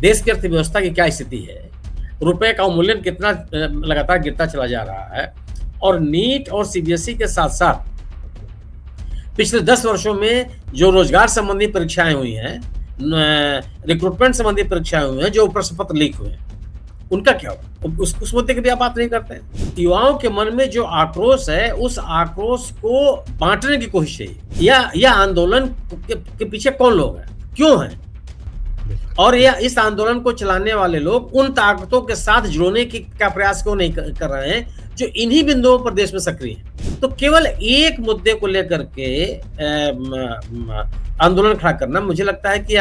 देश की अर्थव्यवस्था की क्या स्थिति है, रुपए का अवमूल्यन कितना लगातार गिरता चला जा रहा है, और नीट और सीबीएसई के साथ-साथ पिछले 10 वर्षों में जो रोजगार संबंधी परीक्षाएँ हुई हैं, रिक्रूटमेंट संबंधी परीक्षाएँ हुई हैं, जो प्रश्न पत्र लीक हुए हैं, उनका क्या हुआ? उस मुद्दे की भी आप बात नहीं करते हैं। युवाओं के मन में जो आक्रोश है, उस आक्रोश को बाँटने की कोशिश है। यह आंदोलन के पीछे कौन लोग हैं? क्यों हैं? और यह इस आंदोलन को चलाने वाले लोग उन ताकतों के साथ जुड़ने की का प्रयास क्यों नहीं कर रहे हैं, जो इन्हीं बिंदुओं पर देश में सक्रिय हैं? तो केवल एक मुद्दे को लेकर के आंदोलन खड़ा करना, मुझे लगता है कि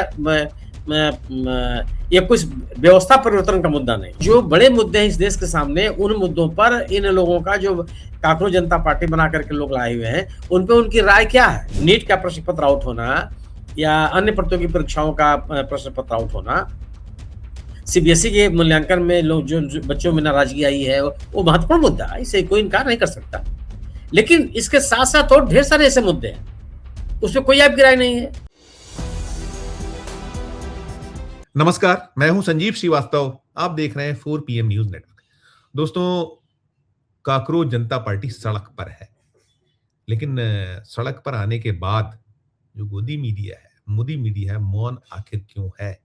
ये कुछ व्यवस्था परिवर्तन का मुद्दा नहीं। जो बड़े मुद्दे हैं इस देश के सामने, उन मुद्दों पर इन लोगों का जो कांग्रेस जनता पार्टी बना करके लोग लाए हुए हैं, उन पे उनकी राय क्या है? नीट का प्रश्न पत्र आउट होना या अन्य प्रतियोगी परीक्षाओं का प्रश्न पत्र आउट होना, सीबीएसई के मूल्यांकन में लोग जो बच्चों में नाराजगी आई है, वो महत्वपूर्ण मुद्दा है, इसे कोई इनकार नहीं कर सकता। लेकिन इसके साथ-साथ और ढेर सारे ऐसे मुद्दे हैं, उसमें कोई आपकी राय नहीं है। नमस्कार, मैं हूं संजीव श्रीवास्तव। आप देख रहे हैं 4 PM न्यूज नेटवर्क। दोस्तों, काकरोच जनता पार्टी सड़क पर है, लेकिन सड़क पर आने के बाद जो गोदी मीडिया है, मोदी मीडिया है, मौन आखिर क्यों है?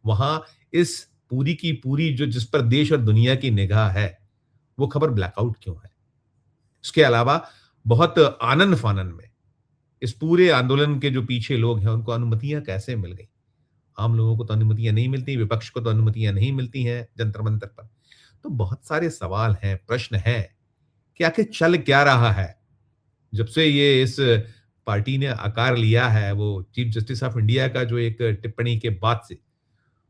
वहां इस पूरी की पूरी जो जिस पर देश और दुनिया की निगाह है, वो खबर ब्लैकआउट क्यों है? इसके अलावा बहुत आनन फानन में इस पूरे आंदोलन के जो पीछे लोग हैं, उनको अनुमतियां कैसे मिल गई? आम लोगों को तो अनुमतियां नहीं मिलती, विपक्ष को तो अनुमतियां नहीं मिलती हैं जंतर मंतर पर। तो बहुत सारे सवाल हैं, प्रश्न हैं कि आखिर चल क्या रहा है जब से ये इस पार्टी ने आकार लिया है, वो चीफ जस्टिस ऑफ इंडिया का जो एक टिप्पणी के बाद से।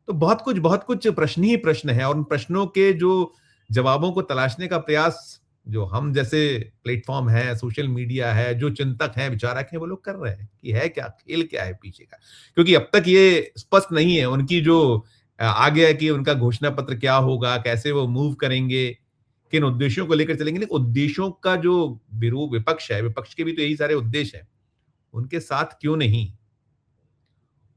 तो बहुत कुछ प्रश्न ही प्रश्न है, और उन प्रश्नों के जो जवाबों को तलाशने का प्रयास जो हम जैसे प्लेटफॉर्म है, सोशल मीडिया है, जो चिंतक हैं, विचारक हैं, वो लोग कर रहे हैं कि है क्या, खेल क्या है पीछे का। क्योंकि अब तक ये स्पष्ट नहीं है उनकी जो आगे है कि उनका घोषणा पत्र क्या होगा, कैसे वो मूव करेंगे, किन उद्देश्यों को लेकर चलेंगे। लेकिन उद्देश्यों का जो विरोध विपक्ष है, विपक्ष के भी तो यही सारे उद्देश्य हैं, उनके साथ क्यों नहीं?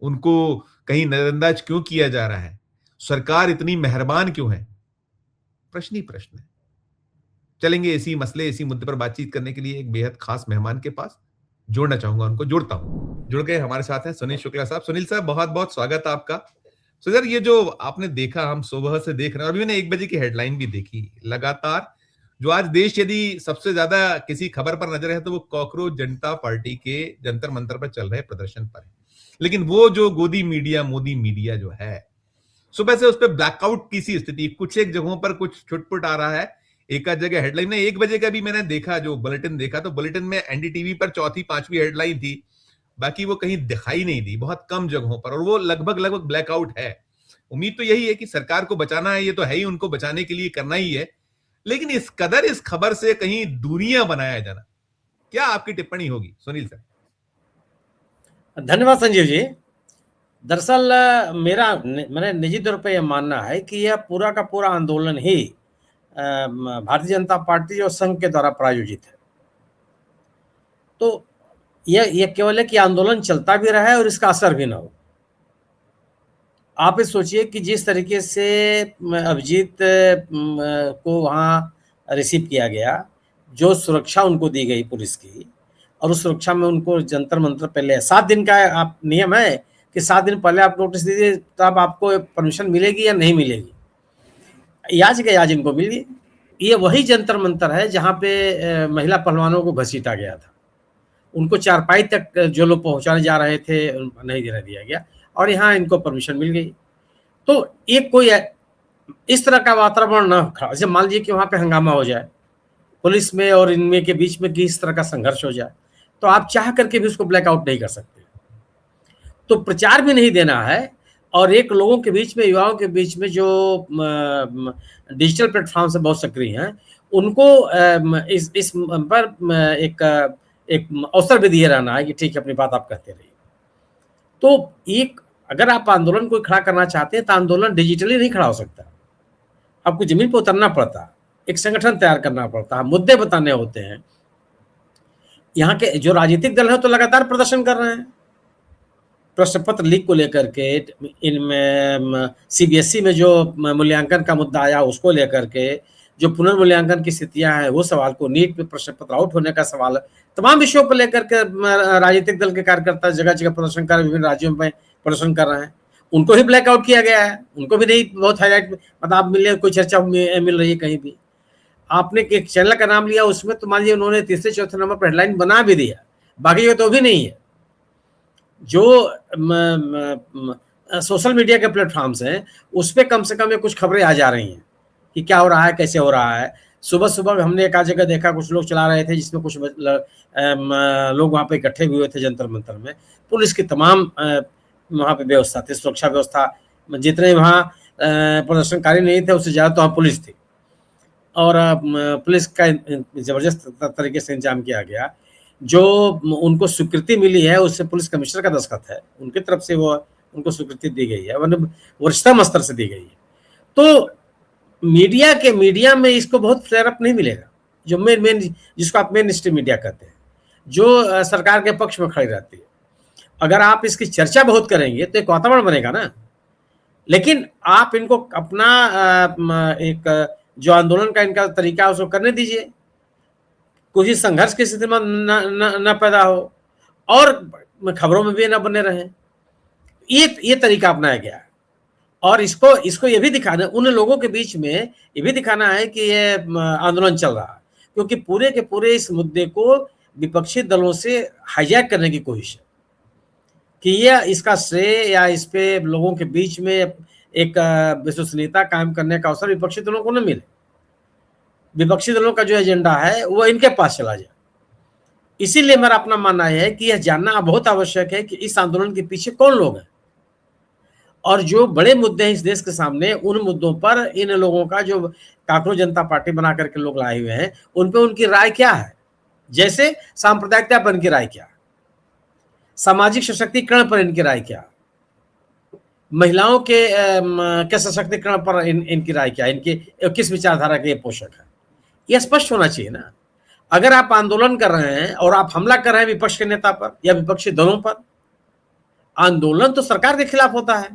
उनको कहीं नजरअंदाज क्यों किया जा रहा है? सरकार इतनी मेहरबान क्यों है? प्रश्न ही प्रश्न है। चलेंगे इसी मसले, इसी मुद्दे पर बातचीत करने के लिए एक बेहद खास मेहमान के पास जोड़ना चाहूंगा, उनको जोड़ता हूं। जुड़ गए हमारे साथ हैं सुनील शुक्ला साहब। सुनील साहब, बहुत बहुत स्वागत है आपका। सो सर, ये जो आपने देखा, हम सुबह से देख रहे हैं, अभी मैंने 1 बजे की हेडलाइन भी देखी लगातार, जो आज देश यदि सबसे ज्यादा किसी खबर पर नजर है तो वो काकरोच जनता पार्टी के जंतर मंतर पर चल रहे प्रदर्शन पर है। लेकिन वो जो गोदी मीडिया, मोदी मीडिया जो है, सुबह से उस पर ब्लैकआउट की सी स्थिति, कुछ एक जगहों पर कुछ छुटपुट आ रहा है, एक आध जगह हेडलाइन में 1 बजे का भी मैंने देखा, जो बुलेटिन देखा, तो बुलेटिन में एनडीटीवी पर चौथी पांचवी हेडलाइन थी, बाकी वो कहीं दिखाई नहीं दी, बहुत कम जगहों पर, और वो लगभग ब्लैकआउट है। उम्मीद तो यही है कि सरकार को बचाना है, ये तो है ही, उनको बचाने के लिए करना ही है, लेकिन इस कदर इस खबर से कहीं दूरियां बनाया जाना, क्या आपकी टिप्पणी होगी सुनील सर? धन्यवाद संजीव जी। दरअसल मेरा निजी तौर पे यह मानना है कि यह पूरा का पूरा आंदोलन ही भारतीय जनता पार्टी और संघ के द्वारा प्रायोजित है। तो यह केवल है कि आंदोलन चलता भी रहा है और इसका असर भी ना हो। आप ये सोचिए कि जिस तरीके से अभिजीत को वहाँ रिसीव किया गया, जो सुरक्षा उनको दी गई पुलिस की, और उस सुरक्षा में उनको जंतर मंतर पहले 7 दिन का आप नियम है कि 7 दिन पहले आप नोटिस दीजिए, तब आपको परमिशन मिलेगी या नहीं मिलेगी। आज के आज इनको मिल गई। ये वही जंतर मंतर है जहाँ पे महिला पहलवानों को घसीटा गया था। उनको चारपाई तक जो लोग पहुंचाने जा रहे थे नहीं देने दिया गया, और यहाँ इनको परमिशन मिल गई। तो एक कोई इस तरह का वातावरण न खड़ा, जैसे मान लीजिए कि वहाँ पे हंगामा हो जाए, पुलिस में और इनमें के बीच में किस तरह का संघर्ष हो जाए, तो आप चाह करके भी उसको ब्लैकआउट नहीं कर सकते। तो प्रचार भी नहीं देना है, और एक लोगों के बीच में, युवाओं के बीच में जो डिजिटल प्लेटफॉर्म से बहुत सक्रिय हैं, उनको इस पर एक अवसर भी दिए रहना है कि ठीक है, अपनी बात आप कहते रहिए। तो एक अगर आप आंदोलन को खड़ा करना चाहते हैं तो आंदोलन डिजिटली नहीं खड़ा हो सकता, आपको जमीन पर उतरना पड़ता, एक संगठन तैयार करना पड़ता है, मुद्दे बताने होते हैं। यहाँ के जो राजनीतिक दल है तो लगातार प्रदर्शन कर रहे हैं, प्रश्न पत्र लीक को लेकर के, इनमें सीबीएसई में जो मूल्यांकन का मुद्दा आया उसको लेकर के, जो पुनर्मूल्यांकन की स्थितियां हैं वो सवाल को, नीट में प्रश्न पत्र आउट होने का सवाल, तमाम विषयों को लेकर के राजनीतिक दल के कार्यकर्ता जगह जगह प्रदर्शन कर, विभिन्न राज्यों में प्रदर्शन कर रहे हैं। उनको भी ब्लैकआउट किया गया है, उनको भी नहीं बहुत हाईलाइट, मतलब आप मिले कोई चर्चा मिल रही है कहीं भी। आपने एक चैनल का नाम लिया, उसमें तो मान लीजिए उन्होंने तीसरे चौथे नंबर पर हेडलाइन बना भी दिया, बाकी जो तो भी नहीं है। जो सोशल मीडिया के प्लेटफॉर्म्स हैं उस पर कम से कम ये कुछ खबरें आ जा रही हैं कि क्या हो रहा है, कैसे हो रहा है। सुबह सुबह हमने एक आध जगह देखा, कुछ लोग चला रहे थे जिसमें कुछ लोग वहाँ पे इकट्ठे हुए थे जंतर मंतर में। पुलिस की तमाम वहाँ पे व्यवस्था थी, सुरक्षा व्यवस्था, जितने वहाँ प्रदर्शनकारी नहीं थे उससे ज़्यादा तो वहाँ पुलिस थी, और पुलिस का जबरदस्त तरीके से इंतजाम किया गया। जो उनको स्वीकृति मिली है उससे पुलिस कमिश्नर का दस्तखत है, उनकी तरफ से वो उनको स्वीकृति दी गई है, वरना वरिष्ठतम स्तर से दी गई है। तो मीडिया में इसको बहुत फ्लेयर अप नहीं मिलेगा, जो मेन जिसको आप मेन स्ट्रीम मीडिया कहते हैं, जो सरकार के पक्ष में खड़ी रहती है। अगर आप इसकी चर्चा बहुत करेंगे तो एक वातावरण बनेगा ना, लेकिन आप इनको अपना एक जो आंदोलन का इनका तरीका है उसको करने दीजिए, कोई संघर्ष की स्थिति में न पैदा हो और खबरों में भी न बने रहें। ये तरीका अपनाया गया है, और इसको ये भी दिखाना, उन लोगों के बीच में ये भी दिखाना है कि ये आंदोलन चल रहा है, क्योंकि पूरे के पूरे इस मुद्दे को विपक्षी दलों से हाईजैक करने की कोशिश है कि ये इसका श्रेय या इस पे लोगों के बीच में एक विश्वसनीयता कायम करने का अवसर विपक्षी दलों को न मिले। विपक्षी दलों का जो एजेंडा है वो इनके पास चला जाए। इसीलिए मेरा अपना मानना है कि यह जानना बहुत आवश्यक है कि इस आंदोलन के पीछे कौन लोग हैं, और जो बड़े मुद्दे हैं इस देश के सामने, उन मुद्दों पर इन लोगों का, जो कांग्रेस जनता पार्टी बना करके लोग लाए हुए हैं, उन पे उनकी राय क्या है। जैसे सांप्रदायिकता पर इनकी राय क्या, सामाजिक सशक्तिकरण पर इनकी राय क्या, महिलाओं के सशक्तिकरण पर इनकी राय क्या, इनकी किस विचारधारा के पोषक है, यह स्पष्ट होना चाहिए ना। अगर आप आंदोलन कर रहे हैं और आप हमला कर रहे हैं विपक्ष के नेता पर या विपक्षी दलों पर, आंदोलन तो सरकार के खिलाफ होता है,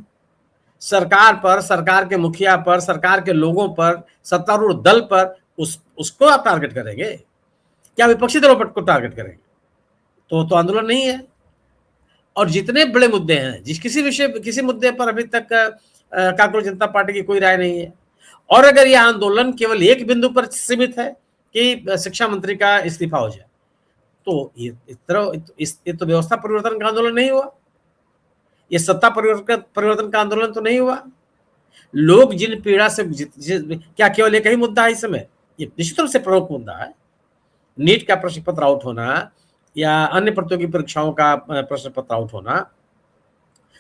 सरकार पर, सरकार के मुखिया पर, सरकार के लोगों पर, सत्तारूढ़ दल पर, उसको आप टारगेट करेंगे, क्या विपक्षी दलों पर को टारगेट करेंगे? तो आंदोलन नहीं है। और जितने बड़े मुद्दे हैं, किसी मुद्दे पर अभी तक कांग्रेस जनता पार्टी की कोई राय नहीं है, और अगर यह आंदोलन केवल एक बिंदु पर सीमित है कि शिक्षा मंत्री का इस्तीफा हो जाए, तो ये तो व्यवस्था परिवर्तन का आंदोलन नहीं हुआ, ये सत्ता परिवर्तन का आंदोलन तो नहीं हुआ। लोग जिन पीड़ा से क्या केवल एक ही मुद्दा है इस समय? ये निश्चित रूप से प्रमुख मुद्दा है। नीट का प्रश्न पत्र आउट होना या अन्य प्रतियोगी परीक्षाओं का प्रश्न पत्र आउट होना,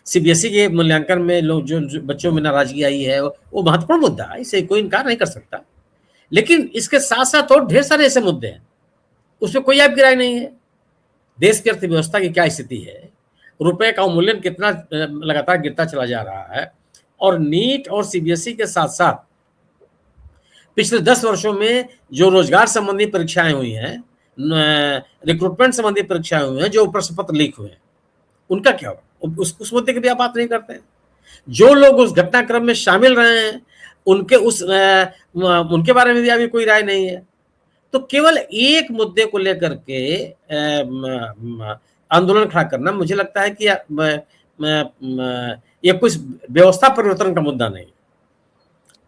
सीबीएसई के मूल्यांकन में लोग जो बच्चों में नाराजगी आई है, वो महत्वपूर्ण मुद्दा है, इसे कोई इनकार नहीं कर सकता। लेकिन इसके साथ साथ और ढेर सारे ऐसे मुद्दे हैं, उसमें कोई आपकी राय नहीं है। देश की अर्थव्यवस्था की क्या स्थिति है, रुपए का मूल्य कितना लगातार गिरता चला जा रहा है, और नीट और सीबीएसई के साथ साथ पिछले 10 वर्षों में जो रोजगार संबंधी परीक्षाएं हुई हैं, रिक्रूटमेंट संबंधी परीक्षाएं हुई हैं, जो प्रश्न पत्र लीक हुए हैं, उनका क्या हुआ? उस मुद्दे की भी आप बात नहीं करते हैं। जो लोग उस घटनाक्रम में शामिल रहे हैं, उनके बारे में भी अभी कोई राय नहीं है। तो केवल एक मुद्दे को लेकर के आंदोलन खड़ा करना, मुझे लगता है कि ये कुछ व्यवस्था परिवर्तन का मुद्दा नहीं,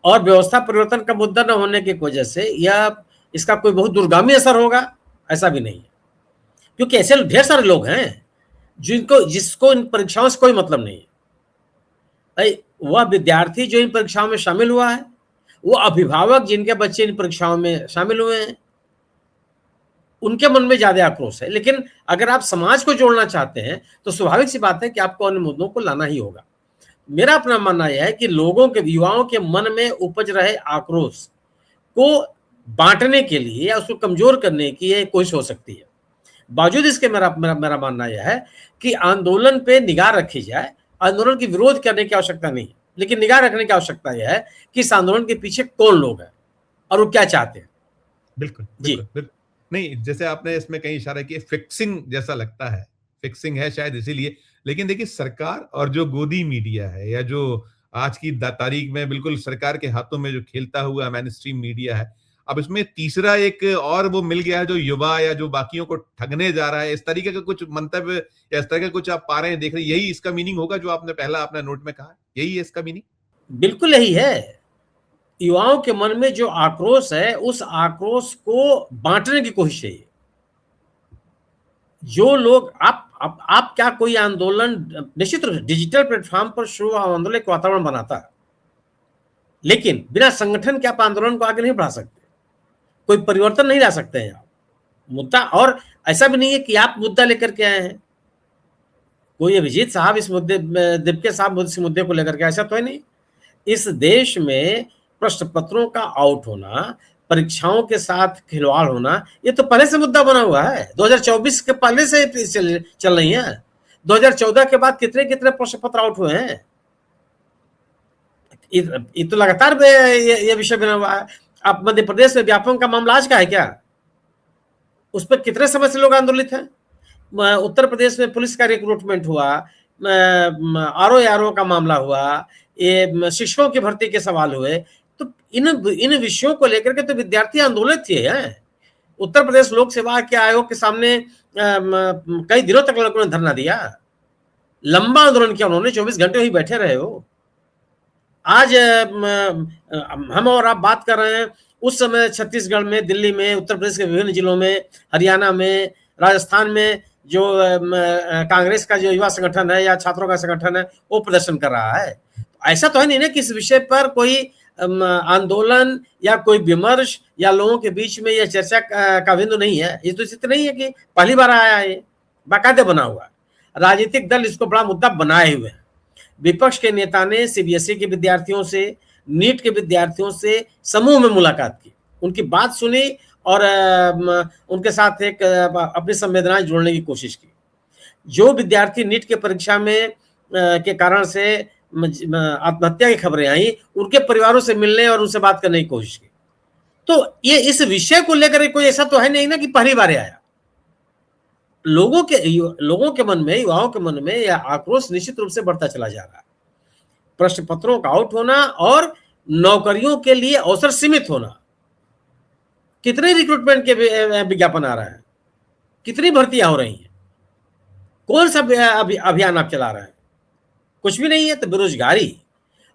और व्यवस्था परिवर्तन का मुद्दा न होने की वजह से या इसका कोई बहुत दूरगामी असर होगा, ऐसा भी नहीं है। क्योंकि ऐसे ढेर सारे लोग हैं जिसको इन परीक्षाओं से कोई मतलब नहीं है। वह विद्यार्थी जो इन परीक्षाओं में शामिल हुआ है, वो अभिभावक जिनके बच्चे इन परीक्षाओं में शामिल हुए हैं, उनके मन में ज्यादा आक्रोश है। लेकिन अगर आप समाज को जोड़ना चाहते हैं तो स्वाभाविक सी बात है कि आपको अन्य मुद्दों को लाना ही होगा। मेरा अपना मानना यह है कि लोगों के, युवाओं के मन में उपज रहे आक्रोश को बांटने के लिए या उसको कमजोर करने की यह कोशिश हो सकती है। बावजूद इसके मेरा मानना यह है कि आंदोलन पे निगाह रखी जाए। आंदोलन की विरोध करने की आवश्यकता नहीं, लेकिन निगाह रखने की आवश्यकता यह है कि इस आंदोलन के पीछे कौन लोग हैं और वो क्या चाहते हैं। बिल्कुल, जी नहीं, जैसे आपने इसमें कहीं इशारा किया, फिक्सिंग जैसा लगता है, फिक्सिंग है शायद इसीलिए लेकिन देखिए सरकार और जो गोदी मीडिया है या जो आज की तारीख में बिल्कुल सरकार के हाथों में जो खेलता हुआ मेन स्ट्रीम मीडिया है, अब इसमें तीसरा एक और वो मिल गया है जो युवा या जो बाकियों को ठगने जा रहा है, इस तरीके का कुछ मंतव्य या इस तरह का कुछ आप पा रहे हैं, देख रहे हैं, यही इसका मीनिंग होगा जो आपने पहला अपने नोट में कहा, यही है इसका मीनिंग? बिल्कुल यही है। युवाओं के मन में जो आक्रोश है, उस आक्रोश को बांटने की कोशिश है। जो लोग आप क्या कोई आंदोलन निश्चित रूप से डिजिटल प्लेटफॉर्म पर शुरू आंदोलन एक वातावरण बनाता है, लेकिन बिना संगठन के आप आंदोलन को आगे नहीं बढ़ा सकते, कोई परिवर्तन नहीं ला सकते हैं आप मुद्दा। और ऐसा भी नहीं है कि आप मुद्दा लेकर के आए हैं, कोई अभिजीत साहब इस मुद्दे दिव्य साहब इस मुद्दे को लेकर के, ऐसा तो है नहीं। इस देश में प्रश्न पत्रों का आउट होना, परीक्षाओं के साथ खिलवाड़ होना, ये तो पहले से मुद्दा बना हुआ है। 2024 के पहले से चल रही है। 2014 के बाद कितने कितने प्रश्न पत्र आउट हुए हैं, ये तो लगातार ये विषय बना हुआ है। अब मध्य प्रदेश में व्यापम का मामला आज का है क्या? उस पर कितने समय से लोग आंदोलित हैं। उत्तर प्रदेश में पुलिस का रिक्रूटमेंट हुआ, आरओ का मामला हुआ, ये शिक्षकों की भर्ती के सवाल हुए, तो इन विषयों को लेकर के तो विद्यार्थी आंदोलित थे हैं। उत्तर प्रदेश लोक सेवा के आयोग के सामने कई दिनों तक लोगों ने धरना दिया, लंबा आंदोलन किया उन्होंने, 24 घंटे ही बैठे रहे हो। आज हम और आप बात कर रहे हैं, उस समय छत्तीसगढ़ में, दिल्ली में, उत्तर प्रदेश के विभिन्न जिलों में, हरियाणा में, राजस्थान में जो कांग्रेस का जो युवा संगठन है या छात्रों का संगठन है वो प्रदर्शन कर रहा है। ऐसा तो है नहीं ना कि इस विषय पर कोई आंदोलन या कोई विमर्श या लोगों के बीच में यह चर्चा का बिंदु नहीं है। ये तो स्थिति नहीं है कि पहली बार आया है, ये बाकायदे बना हुआ है। राजनीतिक दल इसको बड़ा मुद्दा बनाए हुए हैं। विपक्ष के नेता ने सीबीएसई के विद्यार्थियों से, नीट के विद्यार्थियों से समूह में मुलाकात की, उनकी बात सुनी और उनके साथ एक अपनी संवेदनाएं जोड़ने की कोशिश की। जो विद्यार्थी नीट के परीक्षा में के कारण से आत्महत्या की खबरें आई, उनके परिवारों से मिलने और उनसे बात करने की कोशिश की। तो ये इस विषय को लेकर कोई ऐसा तो है नहीं ना कि पहली बार आया। लोगों के मन में, युवाओं के मन में यह आक्रोश निश्चित रूप से बढ़ता चला जा रहा है। प्रश्न पत्रों का आउट होना और नौकरियों के लिए अवसर सीमित होना। कितने रिक्रूटमेंट के विज्ञापन आ रहे हैं, कितनी भर्तियां हो रही हैं, कौन सा अभियान आप चला रहे हैं? कुछ भी नहीं है। तो बेरोजगारी,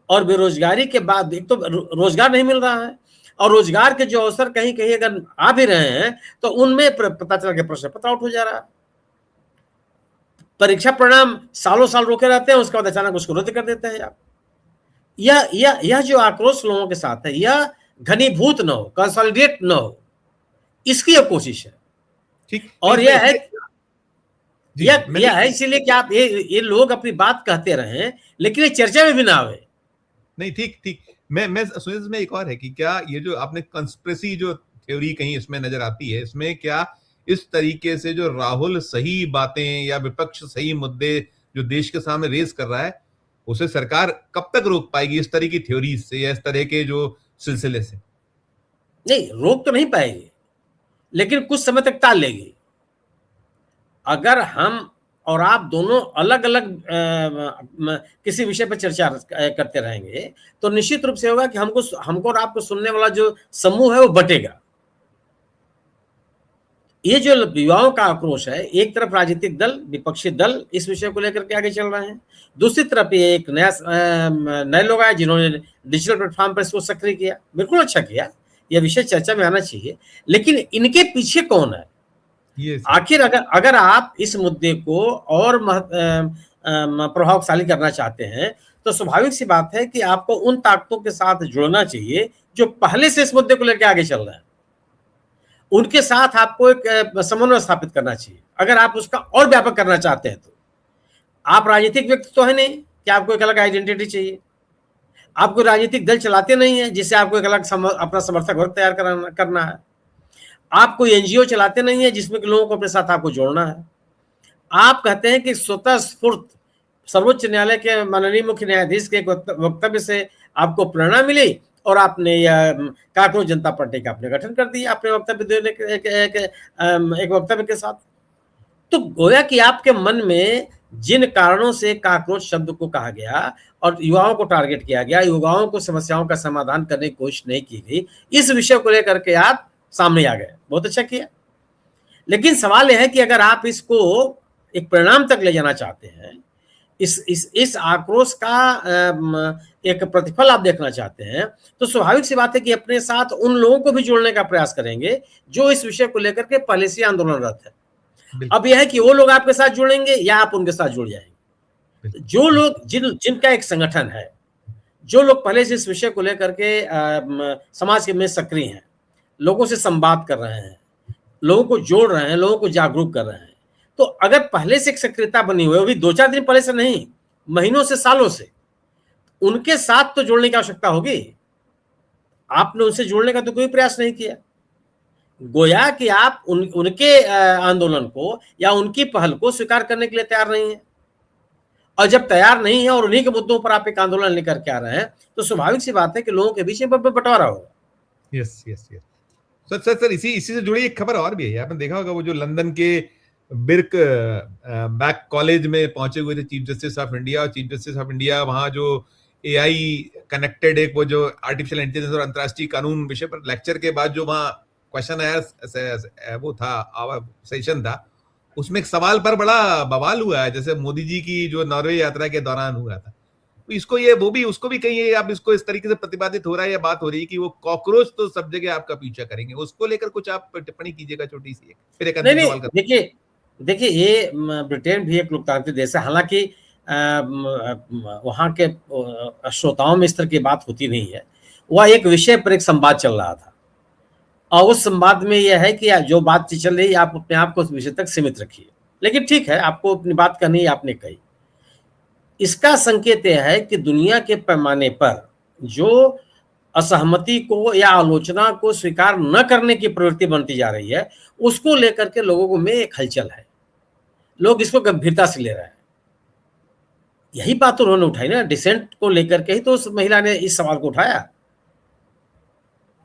और बेरोजगारी के बाद एक तो रोजगार नहीं मिल रहा है, और रोजगार के जो अवसर कहीं कहीं अगर आ भी रहे हैं तो उनमें पता चला कि प्रश्न पत्र आउट हो जा रहा है। परीक्षा परिणाम सालों साल रोके रहते हैं, उसके बाद अचानक उसको रद्द कर देते हैं आप। यह जो आक्रोश लोगों के साथ है, यह घनीभूत न हो, कंसोलिडेट न हो, इसकी एक कोशिश है। ठीक। और यह है इसीलिए कि आप ये लोग अपनी बात कहते रहें, लेकिन ये चर्चा में भी ना आवे। नहीं, ठीक। मैं सुनिए, इसमें एक और है कि क्या ये जो आपने कंस्पिरेसी जो थ्योरी कहीं इसमें नजर आती है, इसमें क्या इस तरीके से जो राहुल सही बातें या विपक्ष सही मुद्दे जो देश के सामने रेज कर रहा है, उसे सरकार कब तक रोक पाएगी इस तरह की थ्योरी से या इस तरह के जो सिलसिले से? नहीं, रोक तो नहीं पाएगी, लेकिन कुछ समय तक टाल लेगी। अगर हम और आप दोनों अलग अलग किसी विषय पर चर्चा करते रहेंगे तो निश्चित रूप से होगा कि हमको और आपको सुनने वाला जो समूह है वो बटेगा। ये जो युवाओं का आक्रोश है, एक तरफ राजनीतिक दल, विपक्षी दल इस विषय को लेकर के आगे चल रहे हैं, दूसरी तरफ ये एक नए लोग आए जिन्होंने डिजिटल प्लेटफॉर्म पर इसको सक्रिय किया। बिल्कुल अच्छा किया, यह विषय चर्चा में आना चाहिए, लेकिन इनके पीछे कौन है? आखिर अगर आप इस मुद्दे को और प्रभावशाली करना चाहते हैं तो स्वाभाविक सी बात है कि आपको उन ताकतों के साथ जुड़ना चाहिए जो पहले से इस मुद्दे को लेकर आगे चल रहे हैं। उनके साथ आपको एक समन्वय स्थापित करना चाहिए। अगर आप उसका और व्यापक करना चाहते हैं तो आप राजनीतिक व्यक्ति तो है नहीं कि आपको एक अलग आइडेंटिटी चाहिए। आप कोई राजनीतिक दल चलाते नहीं है जिससे आपको एक अलग अपना समर्थक वर्ग तैयार करना है। आप कोई एनजीओ चलाते नहीं है जिसमें कि लोगों को अपने साथ आपको जोड़ना है। आप कहते हैं कि स्वतः स्फूर्त सर्वोच्च न्यायालय के माननीय मुख्य न्यायाधीश के वक्तव्य से आपको प्रेरणा मिली और आपने कांग्रेस जनता पार्टी का आपने गठन कर दिया अपने वक्तव्य देने एक वक्तव्य के साथ। तो गोया कि आपके मन में जिन कारणों से कॉकरोच शब्द को कहा गया और युवाओं को टारगेट किया गया, युवाओं को समस्याओं का समाधान करने की कोशिश नहीं की गई, इस विषय को लेकर के आप सामने आ गए, बहुत अच्छा किया। लेकिन सवाल यह है कि अगर आप इसको एक परिणाम तक ले जाना चाहते हैं, इस आक्रोश का एक प्रतिफल आप देखना चाहते हैं, तो स्वाभाविक सी बात है कि अपने साथ उन लोगों को भी जोड़ने का प्रयास करेंगे जो इस विषय को लेकर के पहले से आंदोलनरत है। अब यह है कि वो लोग आपके साथ जुड़ेंगे या आप उनके साथ जुड़ जाएंगे। जो लोग जिनका एक संगठन है, जो लोग पहले से इस विषय को लेकर के समाज के में सक्रिय हैं, लोगों से संवाद कर रहे हैं, लोगों को जोड़ रहे हैं, लोगों को जागरूक कर रहे हैं, तो अगर पहले से एक सक्रियता बनी हुई है, वो भी 2-4 दिन पहले से नहीं, महीनों से, सालों से, उनके साथ तो जोड़ने की आवश्यकता होगी। आपने उनसे जोड़ने का तो कोई प्रयास नहीं किया। गोया कि आप उनके आंदोलन को या उनकी पहल को स्वीकार करने के लिए तैयार नहीं है। और जब तैयार नहीं है और उन्हीं के मुद्दों पर आप एक आंदोलन लेकर के आ रहे हैं, तो स्वाभाविक सी बात है कि लोगों के बीच में बंटवारा होगा। Yes yes yes. सर इसी से जुड़ी एक खबर और भी है। आपने देखा होगा वो जो लंदन के बिर्क बैक कॉलेज में पहुंचे हुए थे चीफ जस्टिस ऑफ इंडिया, और चीफ जस्टिस ऑफ इंडिया वहां जो एआई कनेक्टेड एक वो जो आर्टिफिशियल इंटेलिजेंस और अंतर्राष्ट्रीय कानून विषय पर लेक्चर के बाद जो वहां क्वेश्चन आया वो था, सेशन था, उसमें एक सवाल पर बड़ा बवाल हुआ है, जैसे मोदी जी की जो नॉर्वे यात्रा के दौरान हुआ था। तो इसको ये वो भी उसको भी कहीं आप इसको इस तरीके से प्रतिपादित हो रहा है या बात हो रही है कि वो कॉकरोच तो सब जगह आपका पीछा करेंगे, उसको लेकर कुछ आप टिप्पणी कीजिएगा छोटी सी। फिर एक अंतिम सवाल नहीं, देखिए ये ब्रिटेन भी एक लोकतांत्रिक देश है, हालांकि वहां के श्रोताओं में इस तरह की बात होती नहीं है। वह एक विषय पर एक संवाद चल रहा था और उस संवाद में यह है कि जो बात चल रही है आप अपने आप को उस विषय तक सीमित रखिए, लेकिन ठीक है, आपको अपनी बात करनी है, आपने कही। इसका संकेत यह है कि दुनिया के पैमाने पर जो असहमति को या आलोचना को स्वीकार न करने की प्रवृत्ति बनती जा रही है, उसको लेकर के लोगों में एक हलचल है, लोग इसको गंभीरता से ले रहे हैं। यही बात तो उन्होंने उठाई ना, डिसेंट को लेकर के ही तो उस महिला ने इस सवाल को उठाया।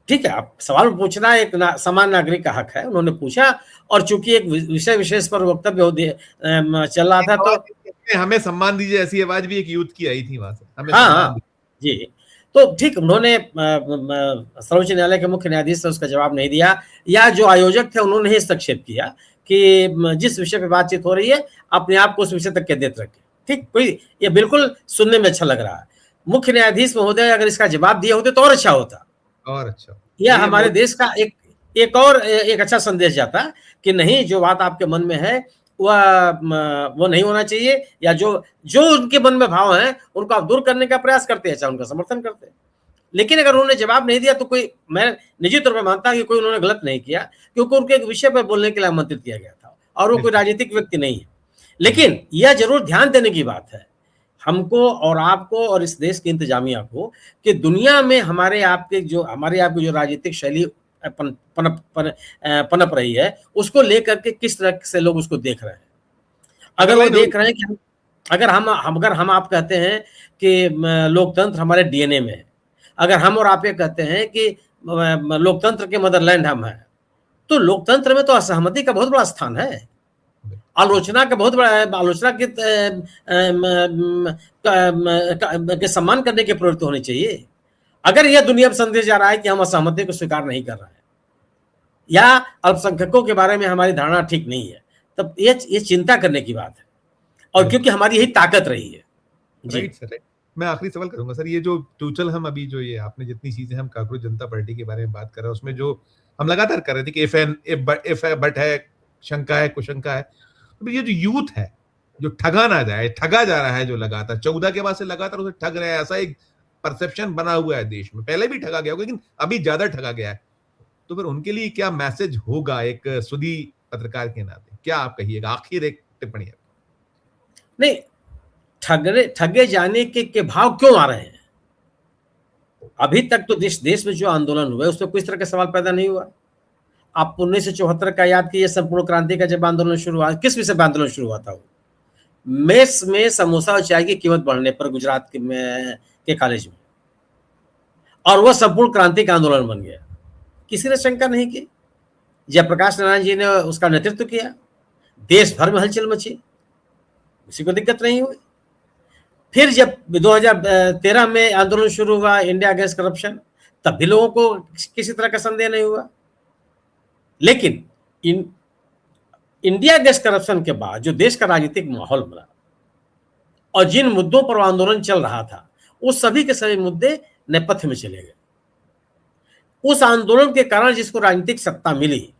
ठीक है, आप सवाल पूछना एक समान नागरिक का हक है, उन्होंने पूछा, और चूंकि एक विषय विशेष पर वक्तव्य चल रहा था, तो हमें सम्मान दीजिए ऐसी आवाज भी एक यूथ की आई थी वहां से, हमें हाँ जी, तो ठीक, उन्होंने सर्वोच्च न्यायालय के मुख्य न्यायाधीश से उसका जवाब नहीं दिया, या जो आयोजक थे उन्होंने ही हस्तक्षेप किया कि जिस विषय पे बातचीत हो रही है अपने आप को उस विषय तक केंद्रित रखें। ठीक, कोई ये बिल्कुल सुनने में अच्छा लग रहा है। मुख्य न्यायाधीश महोदय अगर इसका जवाब दिए होते तो और अच्छा होता, और अच्छा, यह हमारे देश का एक अच्छा संदेश जाता कि नहीं, जो बात आपके मन में है वो नहीं होना चाहिए, या जो उनके मन में भाव हैं उनको आप दूर करने का प्रयास करते हैं, चाहे उनका समर्थन करते हैं। लेकिन अगर उन्होंने जवाब नहीं दिया तो कोई, मैं निजी तौर पर मानता हूं कि कोई उन्होंने गलत नहीं किया, क्योंकि उनको एक विषय पर बोलने के लिए आमंत्रित किया गया था और वो कोई राजनीतिक व्यक्ति नहीं है। लेकिन यह जरूर ध्यान देने की बात है हमको और आपको और इस देश की इंतजामिया को कि दुनिया में हमारे आपकी जो राजनीतिक शैली पनप रही है, उसको लेकर के किस तरह से लोग उसको देख रहे हैं। अगर वो देख रहे हैं कि अगर हम आप कहते हैं कि लोकतंत्र हमारे डीएनए में है, अगर हम और आप ये कहते हैं कि लोकतंत्र के मदरलैंड हम हैं, तो लोकतंत्र में तो असहमति का बहुत बड़ा स्थान है, आलोचना का बहुत बड़ा, आलोचना के सम्मान करने की प्रवृत्ति होनी चाहिए। अगर यह दुनिया में संदेश जा रहा है कि हम असहमति को स्वीकार नहीं कर रहे हैं या अल्पसंख्यकों के बारे में हमारी धारणा ठीक नहीं है, तब ये चिंता करने की बात है, और क्योंकि हमारी यही ताकत रही है। राइट सर, मैं आखिरी सवाल करूंगा सर, ये जो टूचल हम अभी जो ये आपने जितनी चीजें हम कॉकरोच जनता पार्टी के बारे में बात कर रहे हैं, उसमें जो हम लगातार कर रहे थे कि इफ है बट है, शंका है, कुशंका है, तो ये जो यूथ है जो ठगा जा रहा है, जो लगातार 14 के बाद से लगातार उसे ठग रहे हैं, ऐसा एक परसेप्शन बना हुआ है देश में। पहले भी ठगा गया होगा लेकिन अभी ज्यादा ठगा गया है, तो फिर उनके लिए क्या मैसेज होगा एक सुधी पत्रकार के नाते, क्या आप कहिएगा? आखिर एक टिप्पणी है। नहीं, ठगे जाने के भाव क्यों आ रहे हैं? अभी तक तो देश में जो आंदोलन हुआ उसमें कोई तरह का सवाल पैदा नहीं हुआ। आप 1974 का याद कीजिए, संपूर्ण क्रांति का जब आंदोलन शुरू हुआ, किस विषय पर आंदोलन शुरू हुआ था? वो मेस में समोसा और चाय की कीमत बढ़ने पर गुजरात के कॉलेज में, और वह संपूर्ण क्रांति का आंदोलन बन गया। किसी ने शंका नहीं की, जयप्रकाश नारायण जी ने उसका नेतृत्व किया, देश भर में हलचल मची, किसी को दिक्कत नहीं हुई। फिर जब 2013 में आंदोलन शुरू हुआ इंडिया अगेंस्ट करप्शन, तब भी लोगों को किसी तरह का संदेह नहीं हुआ। लेकिन इंडिया अगेंस्ट करप्शन के बाद जो देश का राजनीतिक माहौल बना और जिन मुद्दों पर आंदोलन चल रहा था, उस सभी के सभी मुद्दे नेपथ्य में चले गए। उस आंदोलन के कारण जिसको राजनीतिक सत्ता मिली,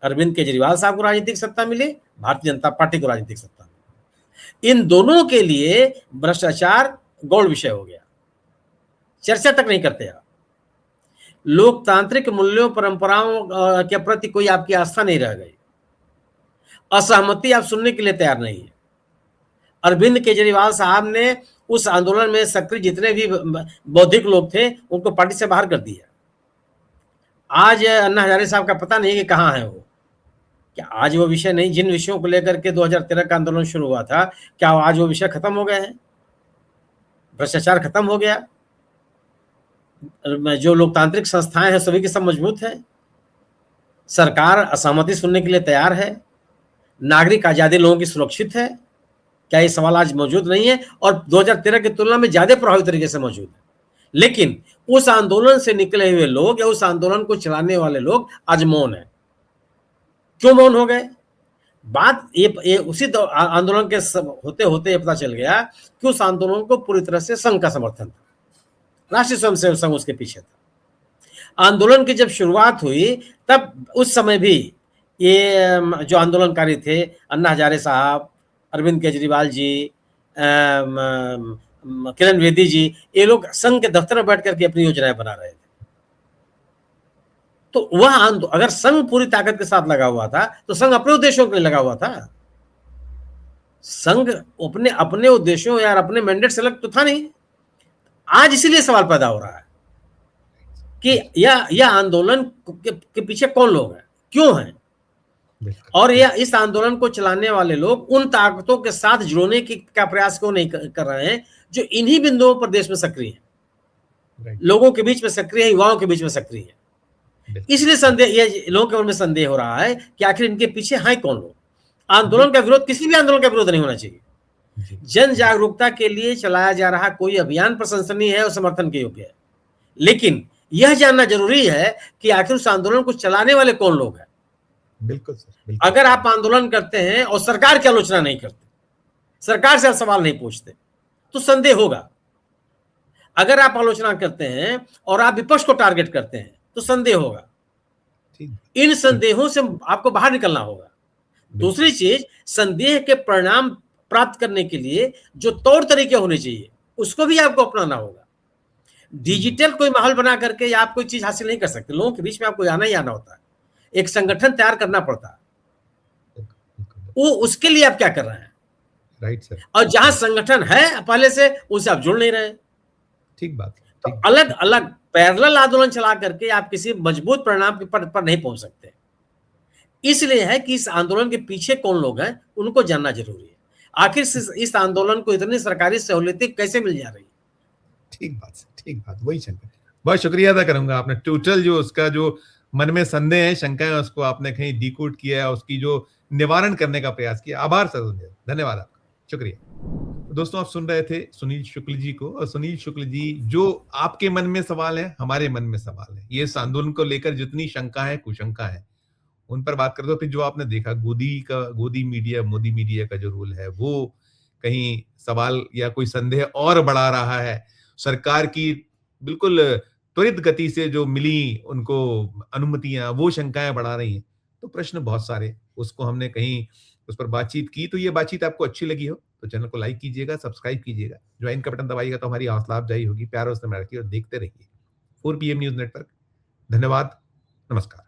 अरविंद केजरीवाल साहब को राजनीतिक सत्ता मिली, भारतीय जनता पार्टी को राजनीतिक सत्ता मिली। इन दोनों के लिए भ्रष्टाचार गौण विषय हो गया, चर्चा तक नहीं करते आप। लोकतांत्रिक मूल्यों परंपराओं के प्रति कोई आपकी आस्था नहीं रह गई, असहमति आप सुनने के लिए तैयार नहीं है। अरविंद केजरीवाल साहब ने उस आंदोलन में सक्रिय जितने भी बौद्धिक लोग थे उनको पार्टी से बाहर कर दिया। आज अन्ना हजारे साहब का पता नहीं कि कहाँ है वो। क्या आज वो विषय नहीं, जिन विषयों को लेकर के 2013 का आंदोलन शुरू हुआ था, क्या आज वो विषय खत्म हो गए हैं? भ्रष्टाचार खत्म हो गया? जो लोकतांत्रिक संस्थाएं हैं सभी की सब मजबूत है, सरकार असहमति सुनने के लिए तैयार है, नागरिक आजादी लोगों की सुरक्षित है? क्या ये सवाल आज मौजूद नहीं है? और 2013 की तुलना में ज्यादा प्रभावी तरीके से मौजूद है। लेकिन उस आंदोलन से निकले हुए लोग या उस आंदोलन को चलाने वाले लोग आज मौन है। क्यों मौन हो गए? बात ये उसी आंदोलन के होते होते ये पता चल गया कि उस आंदोलन को पूरी तरह से संघ का समर्थन था, राष्ट्रीय स्वयंसेवक संघ उसके पीछे था। आंदोलन की जब शुरुआत हुई तब उस समय भी ये जो आंदोलनकारी थे, अन्ना हजारे साहब, अरविंद केजरीवाल जी, किरण बेदी जी, ये लोग संघ के दफ्तर में बैठ करके अपनी योजनाएं बना रहे थे। तो वह अगर संघ पूरी ताकत के साथ लगा हुआ था तो संघ अपने उद्देश्यों के लिए लगा हुआ था। संघ अपने अपने उद्देश्यों या अपने मैंडेट से अलग तो था नहीं। आज इसीलिए सवाल पैदा हो रहा है कि यह आंदोलन के पीछे कौन लोग हैं, क्यों हैं, और यह इस आंदोलन को चलाने वाले लोग उन ताकतों के साथ जुड़ने का प्रयास क्यों नहीं कर रहे हैं जो इन्हीं बिंदुओं पर देश में सक्रिय है, लोगों के बीच में सक्रिय है, युवाओं के बीच में सक्रिय है। इसलिए संदेह, ये लोगों के मन में संदेह हो रहा है कि आखिर इनके पीछे हैं कौन लोग। आंदोलन का विरोध किसी भी आंदोलन का विरोध नहीं होना चाहिए। जन जागरूकता के लिए चलाया जा रहा कोई अभियान प्रशंसनीय है और समर्थन के योग्य है, लेकिन यह जानना जरूरी है कि आखिर उस आंदोलन को चलाने वाले कौन लोग हैं। बिल्कुल सर, बिल्कुल। अगर आप आंदोलन करते हैं और सरकार की आलोचना नहीं करते, सरकार से सवाल नहीं पूछते, तो संदेह होगा। अगर आप आलोचना करते हैं और आप विपक्ष को टारगेट करते हैं तो संदेह होगा। इन संदेहों से आपको बाहर निकलना होगा। दूसरी चीज, संदेह के परिणाम प्राप्त करने के लिए जो तौर तरीके होने चाहिए उसको भी आपको अपनाना होगा। डिजिटल कोई माहौल बना करके आप कोई चीज हासिल नहीं कर सकते। लोगों के बीच में आपको आना ही आना होता है, एक संगठन तैयार करना पड़ता है। वो उसके लिए आप क्या कर रहे हैं? Right sir. और जहां संगठन है पहले से, उससे आप जुड़ नहीं रहे। ठीक बात। तो अलग अलग पैरेलल आंदोलन चला करके आप किसी मजबूत परिणाम पर नहीं पहुंच सकते। इसलिए है कि इस आंदोलन के पीछे कौन लोग हैं उनको जानना जरूरी है। आखिर इस आंदोलन को इतनी सरकारी सहूलियतें कैसे मिल जा रही है? ठीक बात, ठीक बात। वही शंका, बहुत शुक्रिया अदा करूंगा। आपने टोटल जो उसका जो मन में संदेह है, शंका है, उसको आपने कहीं डिकोड किया है, उसकी जो निवारण करने का प्रयास किया। आभार सर, धन्यवाद आपका, शुक्रिया। दोस्तों, आप सुन रहे थे सुनील शुक्ल जी को, और सुनील शुक्ल जी, जो आपके मन में सवाल है, हमारे मन में सवाल है। ये इस आंदोलन को लेकर जितनी शंका है, कुशंका है, उन पर बात कर दो। फिर जो आपने देखा गोदी मीडिया, मोदी मीडिया का जो रोल है, वो कहीं सवाल या कोई संदेह और बढ़ा रहा है। सरकार की बिल्कुल त्वरित गति से जो मिली उनको अनुमतियां, वो शंकाएं बढ़ा रही हैं। तो प्रश्न बहुत सारे, उसको हमने कहीं उस पर बातचीत की। तो ये बातचीत आपको अच्छी लगी हो तो चैनल को लाइक कीजिएगा, सब्सक्राइब कीजिएगा, ज्वाइन का बटन दबाइएगा तो हमारी हौसला अफजाई होगी। प्यार उससे में रखिए और देखते रहिए 4PM न्यूज नेटवर्क। धन्यवाद, नमस्कार।